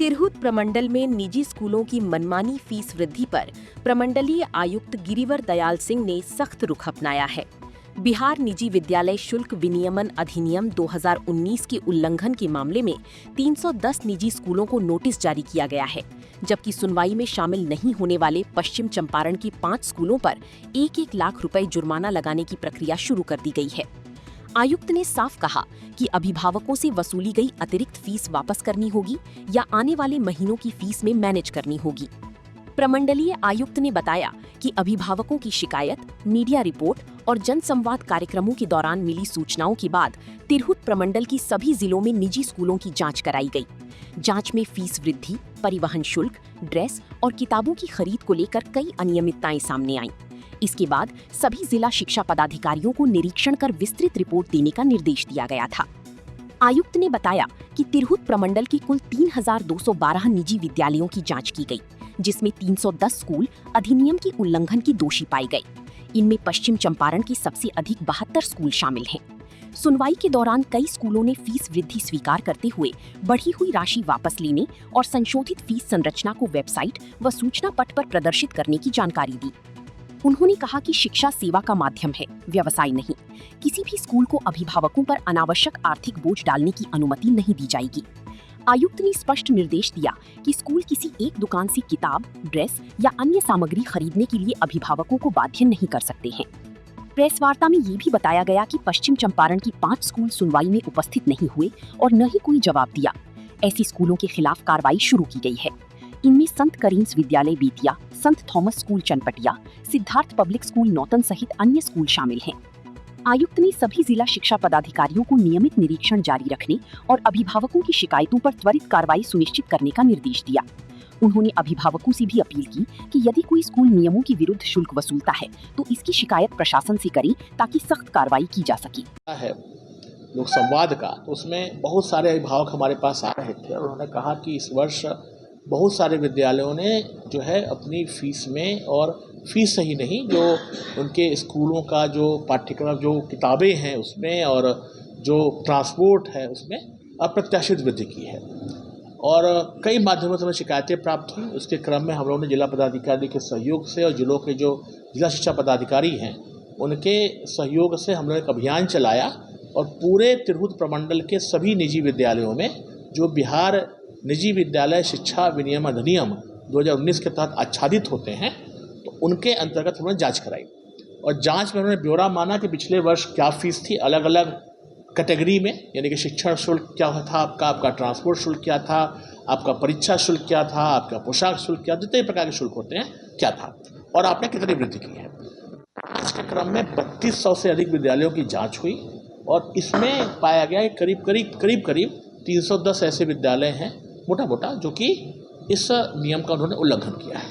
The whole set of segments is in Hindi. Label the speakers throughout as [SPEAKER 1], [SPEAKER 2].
[SPEAKER 1] तिरहुत प्रमंडल में निजी स्कूलों की मनमानी फीस वृद्धि पर प्रमंडलीय आयुक्त गिरिवर दयाल सिंह ने सख्त रुख अपनाया है। बिहार निजी विद्यालय शुल्क विनियमन अधिनियम 2019 के उल्लंघन के मामले में 310 निजी स्कूलों को नोटिस जारी किया गया है, जबकि सुनवाई में शामिल नहीं होने वाले पश्चिम चंपारण की 5 स्कूलों पर 1-1 लाख रुपए जुर्माना लगाने की प्रक्रिया शुरू कर दी गई है। आयुक्त ने साफ कहा कि अभिभावकों से वसूली गई अतिरिक्त फीस वापस करनी होगी या आने वाले महीनों की फीस में मैनेज करनी होगी। प्रमंडलीय आयुक्त ने बताया कि अभिभावकों की शिकायत, मीडिया रिपोर्ट और जनसंवाद कार्यक्रमों के दौरान मिली सूचनाओं के बाद तिरहुत प्रमंडल की सभी जिलों में निजी स्कूलों की जांच कराई गई। जांच में फीस वृद्धि, परिवहन शुल्क, ड्रेस और किताबों की खरीद को लेकर कई अनियमितताएं सामने आईं। इसके बाद सभी जिला शिक्षा पदाधिकारियों को निरीक्षण कर विस्तृत रिपोर्ट देने का निर्देश दिया गया था। आयुक्त ने बताया कि तिरहुत प्रमंडल की कुल 3212 निजी विद्यालयों की जांच की गई, जिसमें 310 स्कूल अधिनियम की उल्लंघन की दोषी पाए गए। इनमें पश्चिम चंपारण के सबसे अधिक 72 स्कूल शामिल हैं। सुनवाई के दौरान कई स्कूलों ने फीस वृद्धि स्वीकार करते हुए बढ़ी हुई राशि वापस लेने और संशोधित फीस संरचना को वेबसाइट व सूचना पट पर प्रदर्शित करने की जानकारी दी। उन्होंने कहा कि शिक्षा सेवा का माध्यम है, व्यवसाय नहीं। किसी भी स्कूल को अभिभावकों पर अनावश्यक आर्थिक बोझ डालने की अनुमति नहीं दी जाएगी। आयुक्त ने स्पष्ट निर्देश दिया कि स्कूल किसी एक दुकान से किताब, ड्रेस या अन्य सामग्री खरीदने के लिए अभिभावकों को बाध्य नहीं कर सकते हैं। प्रेस वार्ता में ये भी बताया गया कि पश्चिम चंपारण की 5 स्कूल सुनवाई में उपस्थित नहीं हुए और न ही कोई जवाब दिया। ऐसी स्कूलों के खिलाफ कार्रवाई शुरू की गई है। इनमें संत करीम्स विद्यालय बेतिया, संत Thomas school Chanpatia, Siddharth public school Nautan सहित अन्य स्कूल शामिल हैं। आयुक्त ने सभी जिला शिक्षा पदाधिकारियों को नियमित निरीक्षण जारी रखने और अभिभावकों की शिकायतों पर त्वरित कार्रवाई सुनिश्चित करने का निर्देश दिया। उन्होंने अभिभावकों से भी अपील की कि यदि कोई स्कूल नियमों के विरुद्ध शुल्क वसूलता है तो इसकी शिकायत प्रशासन से करें ताकि सख्त कार्रवाई की जा सके।
[SPEAKER 2] लोक संवाद का तो उसमें बहुत सारे अभिभावक हमारे पास आ रहे थे और उन्होंने कहा कि इस वर्ष बहुत सारे विद्यालयों ने जो है अपनी फीस में, और फीस ही नहीं, जो उनके स्कूलों का जो पाठ्यक्रम, जो किताबें हैं उसमें और जो ट्रांसपोर्ट है उसमें अप्रत्याशित वृद्धि की है। और कई माध्यमों से हमें शिकायतें प्राप्त हुई। उसके क्रम में हम लोगों ने जिला पदाधिकारी के सहयोग से और जिलों के जो जिला शिक्षा पदाधिकारी हैं उनके सहयोग से हम लोग एक अभियान चलाया और पूरे तिरहुत प्रमंडल के सभी निजी विद्यालयों में जो बिहार निजी विद्यालय शिक्षा विनियम अधिनियम 2019 के तहत आच्छादित होते हैं तो उनके अंतर्गत हमने जांच कराई। और जांच में उन्होंने ब्यौरा माना कि पिछले वर्ष क्या फीस थी अलग अलग कैटेगरी में, यानी कि शिक्षण शुल्क क्या था आपका ट्रांसपोर्ट शुल्क क्या था, आपका परीक्षा शुल्क क्या था, आपका पोशाक शुल्क क्या, जितने प्रकार के शुल्क होते हैं क्या था, और आपने कितनी वृद्धि की है। आज के क्रम में 3200 से अधिक विद्यालयों की जाँच हुई और इसमें पाया गया कि करीब 310 ऐसे विद्यालय हैं मोटा जो कि इस नियम का उन्होंने उल्लंघन किया है।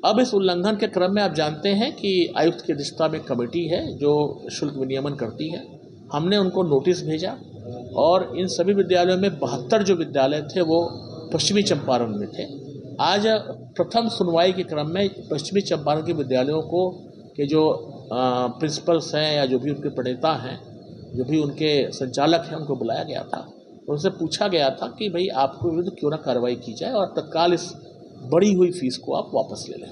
[SPEAKER 2] अब इस उल्लंघन के क्रम में आप जानते हैं कि आयुक्त की अध्यक्षता में कमेटी है जो शुल्क विनियमन करती है। हमने उनको नोटिस भेजा और इन सभी विद्यालयों में 72 जो विद्यालय थे वो पश्चिमी चंपारण में थे। आज प्रथम सुनवाई के क्रम में पश्चिमी चंपारण के विद्यालयों को के जो प्रिंसिपल्स हैं या जो भी उनके प्रणेता हैं, जो भी उनके संचालक हैं, उनको बुलाया गया था। उनसे पूछा गया था कि भाई आपको विरुद्ध क्यों ना कार्रवाई की जाए और तत्काल इस बढ़ी हुई फीस को आप वापस ले लें।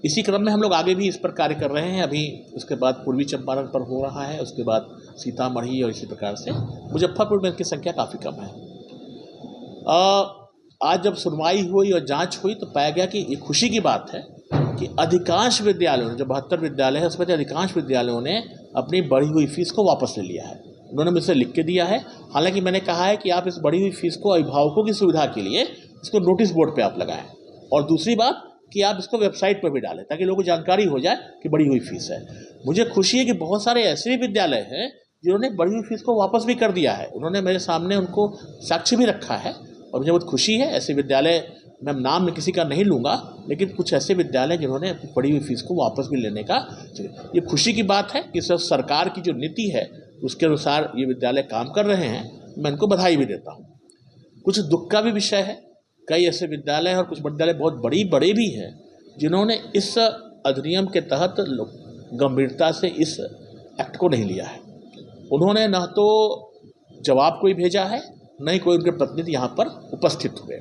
[SPEAKER 2] इसी क्रम में हम लोग आगे भी इस पर कार्य कर रहे हैं। अभी उसके बाद पूर्वी चंपारण पर हो रहा है, उसके बाद सीतामढ़ी और इसी प्रकार से मुजफ्फरपुर में इसकी संख्या काफ़ी कम है। आज जब सुनवाई हुई और जांच हुई तो पाया गया कि ये खुशी की बात है कि अधिकांश विद्यालयों ने, जो 72 विद्यालय है उसमें से अधिकांश विद्यालयों ने अपनी बढ़ी हुई फीस को वापस ले लिया है। उन्होंने मुझसे लिख के दिया है। हालांकि मैंने कहा है कि आप इस बढ़ी हुई फीस को अभिभावकों की सुविधा के लिए इसको नोटिस बोर्ड पे आप लगाएं, और दूसरी बात कि आप इसको वेबसाइट पर भी डालें ताकि लोगों को जानकारी हो जाए कि बढ़ी हुई फीस है। मुझे खुशी है कि बहुत सारे ऐसे विद्यालय हैं जिन्होंने बढ़ी हुई फीस को वापस भी कर दिया है। उन्होंने मेरे सामने उनको साक्ष्य भी रखा है और मुझे बहुत खुशी है। ऐसे विद्यालय, मैं नाम में किसी का नहीं लूँगा, लेकिन कुछ ऐसे विद्यालय जिन्होंने अपनी बढ़ी हुई फीस को वापस भी लेने का, ये खुशी की बात है कि सब सरकार की जो नीति है उसके अनुसार ये विद्यालय काम कर रहे हैं। मैं इनको बधाई भी देता हूँ। कुछ दुख का भी विषय है, कई ऐसे विद्यालय और कुछ विद्यालय बहुत बड़े भी हैं जिन्होंने इस अधिनियम के तहत गंभीरता से इस एक्ट को नहीं लिया है। उन्होंने न तो जवाब कोई भेजा है, न ही कोई उनके प्रतिनिधि यहाँ पर उपस्थित हुए।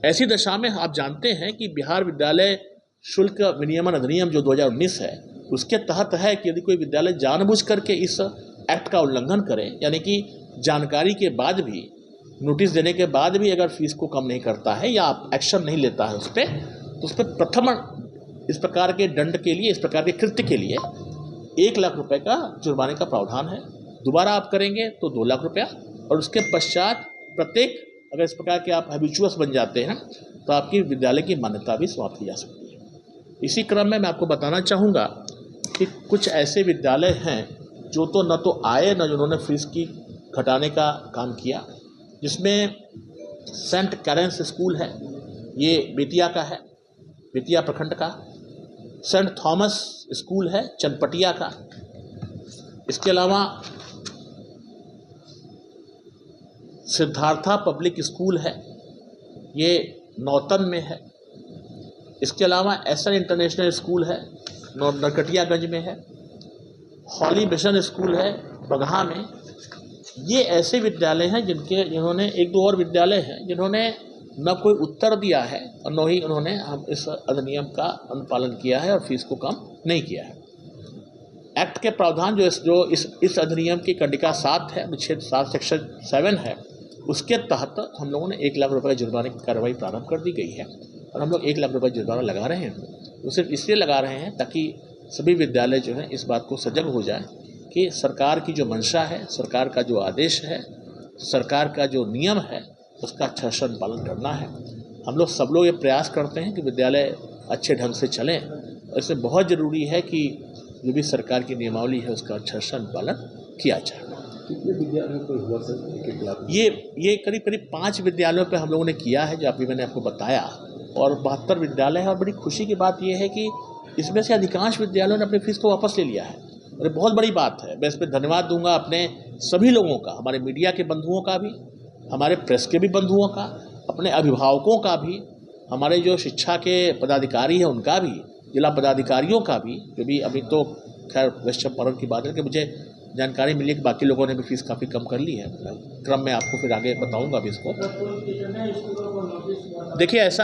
[SPEAKER 2] ऐसी दशा में आप जानते हैं कि बिहार विद्यालय शुल्क विनियमन अधिनियम जो 2019 है, उसके तहत है कि यदि कोई विद्यालय जानबूझ करके इस एक्ट का उल्लंघन करे, यानी कि जानकारी के बाद भी, नोटिस देने के बाद भी अगर फीस को कम नहीं करता है या एक्शन नहीं लेता है उस पर, तो उस पर प्रथम इस प्रकार के दंड के लिए, इस प्रकार के कृत्य के लिए 1 लाख रुपए का जुर्माने का प्रावधान है। दोबारा आप करेंगे तो 2 लाख रुपया, और उसके पश्चात प्रत्येक, अगर इस प्रकार के आप हैबिचुअस बन जाते हैं तो आपकी विद्यालय की मान्यता भी समाप्त की जा सकती है। इसी क्रम में मैं आपको बताना चाहूँगा कि कुछ ऐसे विद्यालय हैं जो तो न तो आए न जिन्होंने फीस की घटाने का काम किया, जिसमें सेंट कैरेंस स्कूल है, ये बेतिया का है, बेतिया प्रखंड का। सेंट थॉमस स्कूल है चनपटिया का। इसके अलावा सिद्धार्था पब्लिक स्कूल है, ये नौतन में है। इसके अलावा एसएन इंटरनेशनल स्कूल है, नरकटियागंज में है। हॉली मिशन स्कूल है बगहा में। ये ऐसे विद्यालय हैं जिन्होंने, एक दो और विद्यालय हैं जिन्होंने न कोई उत्तर दिया है और न ही उन्होंने हम इस अधिनियम का अनुपालन किया है और फीस को कम नहीं किया है। एक्ट के प्रावधान जो इस अधिनियम की कंडिका 7 है, अनुच्छेद 7 सेक्शन 7 है, उसके तहत हम लोगों ने 1 लाख रुपये का जुर्माने की कार्रवाई प्रारंभ कर दी गई है और हम लोग 1 लाख रुपये जुर्माना लगा रहे हैं। वो सिर्फ इसलिए लगा रहे हैं ताकि सभी विद्यालय जो हैं इस बात को सजग हो जाए कि सरकार की जो मंशा है, सरकार का जो आदेश है, सरकार का जो नियम है, उसका अच्छा पालन करना है। हम लोग सब लोग ये प्रयास करते हैं कि विद्यालय अच्छे ढंग से चलें, और इसमें बहुत ज़रूरी है कि जो भी सरकार की नियमावली है उसका अच्छा पालन किया जाए।
[SPEAKER 3] कितने विद्यालयों पर हुआ सर?
[SPEAKER 2] ये करीब 5 विद्यालयों पे हम लोगों ने किया है, जो अभी मैंने आपको बताया, और 72 विद्यालय है। और बड़ी खुशी की बात यह है कि इसमें से अधिकांश विद्यालयों ने अपनी फीस को वापस ले लिया है, और ये बहुत बड़ी बात है। मैं इस पर धन्यवाद दूंगा अपने सभी लोगों का, हमारे मीडिया के बंधुओं का भी, हमारे प्रेस के भी बंधुओं का, अपने अभिभावकों का भी, हमारे जो शिक्षा के पदाधिकारी हैं उनका भी, जिला पदाधिकारियों का भी, जो भी अभी तो खैर वैश्य चंपारण की बात है कि मुझे जानकारी मिली कि बाकी लोगों ने भी फीस काफ़ी कम कर ली है। क्रम में आपको फिर आगे बताऊंगा भी इसको। देखिए ऐसा है